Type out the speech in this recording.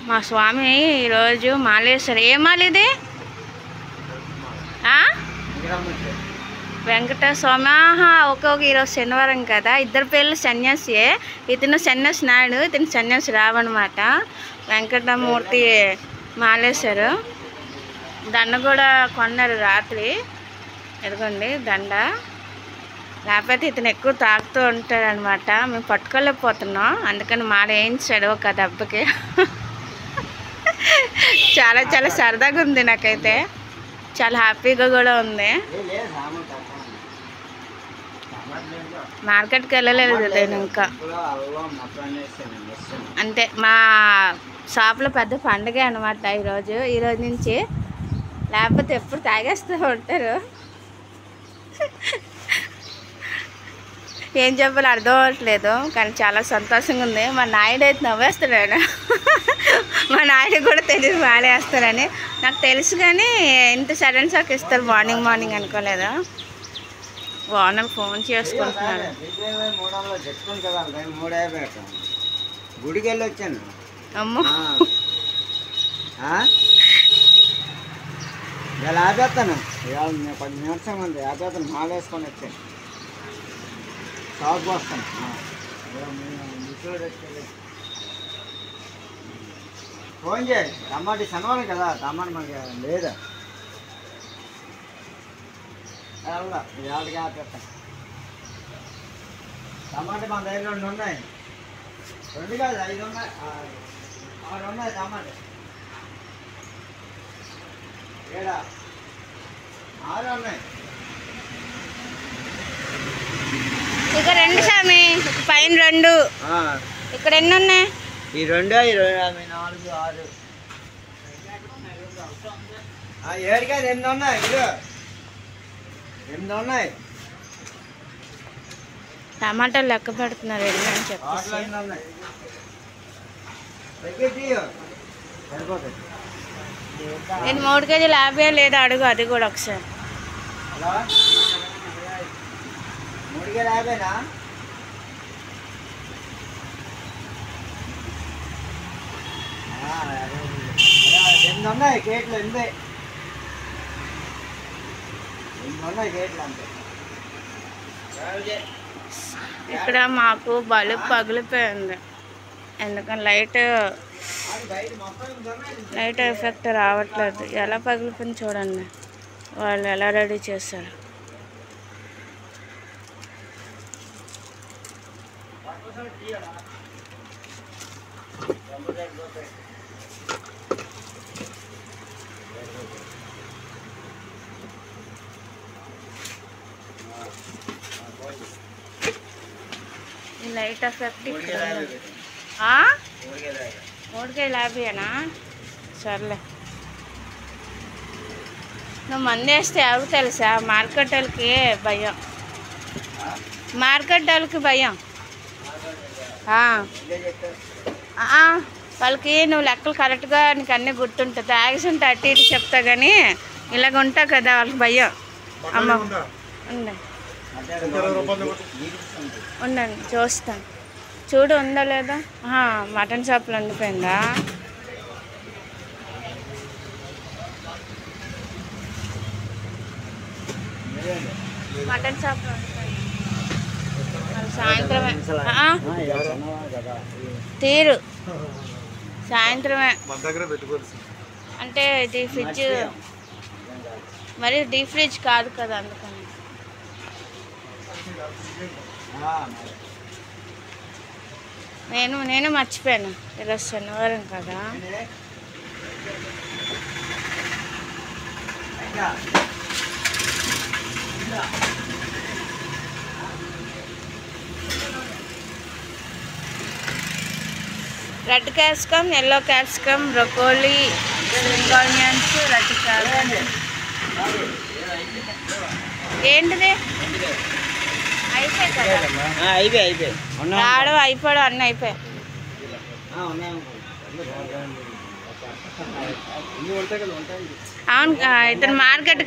మా స్వామి ఈరోజు మాలేశ్వరి ఏ మాల ఇది వెంకటస్వామి. ఓకే ఈరోజు శనివారం కదా. ఇద్దరు పేర్లు సన్యాసియే. ఇతను సన్యాసి నాయుడు, ఇతను సన్యాసి రావన్నమాట. వెంకటమూర్తి మాలేశ్వరు. దండ కూడా కొన్నారు రాత్రి. ఎదుగోండి దండ. లేకపోతే ఇతను ఎక్కువ తాగుతూ ఉంటాడనమాట. మేము పట్టుకోలేకపోతున్నాం, అందుకని మాల వేయించాడు ఒక దెబ్బకి. చాలా చాలా సరదాగా ఉంది, నాకైతే చాలా హ్యాపీగా కూడా ఉంది. మార్కెట్కి వెళ్ళలేదు నేను ఇంకా. అంతే, మా షాప్లో పెద్ద పండుగ అనమాట ఈరోజు నుంచి. లేకపోతే ఎప్పుడు తాగేస్తూ ఉంటారు. ఏం చెప్పాలో అర్థం అవ్వట్లేదు, కానీ చాలా సంతోషంగా ఉంది. మా నాయుడు అయితే నవ్వేస్తాడు. మా నాయుడు కూడా తెలియదు మాలేస్తారని. నాకు తెలుసు, కానీ ఇంత సడన్ షాక్ ఇస్తారు మార్నింగ్ అనుకోలేదు. ఓనర్ ఫోన్ చేసుకుంటున్నాడు. గుడికి వెళ్ళి వచ్చాను. అమ్మో, ఇలా ఆపేస్తాను. 10 నిమిషం ఉంది, ఆపేస్తాను. మాల వేసుకొని వచ్చాను. షాప్కి వస్తాను. ఫోన్ చేయండి. టమాటీ శనివారం కదా, టమాటా మనకి లేదా ఇవాళకి ఆపేస్తాను. టమాటా మన దగ్గర 2 ఉన్నాయి. 2 కాదు 5 ఉన్నాయి, 6 ఉన్నాయి టమాటా. 7 6 ఉన్నాయి. ఇక 2 స్వామి, పైన 2. ఇక్కడ ఎన్ని ఉన్నాయి? ఈ 2 4 6 7 కాదు 8 ఉన్నాయి. 8 ఉన్నాయి. టమాటాలు లెక్క పెడుతున్నారు ఎన్ని అని చెప్పేసి. నేను 3 కేజీలు 50 లేదా అడుగు, అది కూడా ఒకసారి. 3 కేజీలు 50నా? ఎనిమిది ఉన్నాయి కేట్లు. 8 ఉన్నాయి కేట్లు అంతే. ఇక్కడ మాకు బల్బు పగిలిపోయింది, ఎందుకని లైట్ ఎఫెక్ట్ రావట్లేదు. ఎలా పగిలిపోయింది చూడండి, వాళ్ళు ఎలా రెడీ చేస్తారు. ఈ లైట్ ఎఫెక్ట్ 3 కేజీలు 50ఏనా? సర్లే. నువ్వు మంది వేస్తే ఎవరు తెలుసా? మార్కెట్ వాళ్ళకి భయం. మార్కెట్ వాళ్ళకి భయం. వాళ్ళకి నువ్వు లెక్కలు కరెక్ట్గా నీకు అన్నీ గుర్తుంటుంది. యాక్సిడెంట్ అటు ఇటు చెప్తా, కానీ ఇలాగ ఉంటావు కదా, వాళ్ళకి భయం. అమ్మ ఉండండి చూస్తాను, చూడు ఉందా లేదా. మటన్ షాప్లో ఉండిపోయిందా? మటన్ షాప్లో ఉండిపోయింది. సాయంత్రమే తీరు, సాయంత్రమే. అంటే ఇది ఫ్రిడ్జ్ మరి, డీప్ ఫ్రిడ్జ్ కాదు కదా, అందుకని. నేను మర్చిపోయాను, ఈరోజు శనివారం కదా. Red capsicum, yellow capsicum, broccoli, spring onions, red capsicum. ఏంటిది? అయిపోయాయి కదా, రావడం అయిపోవడం అన్నీ అయిపోయాయి. అవును, ఇతను మార్కెట్కి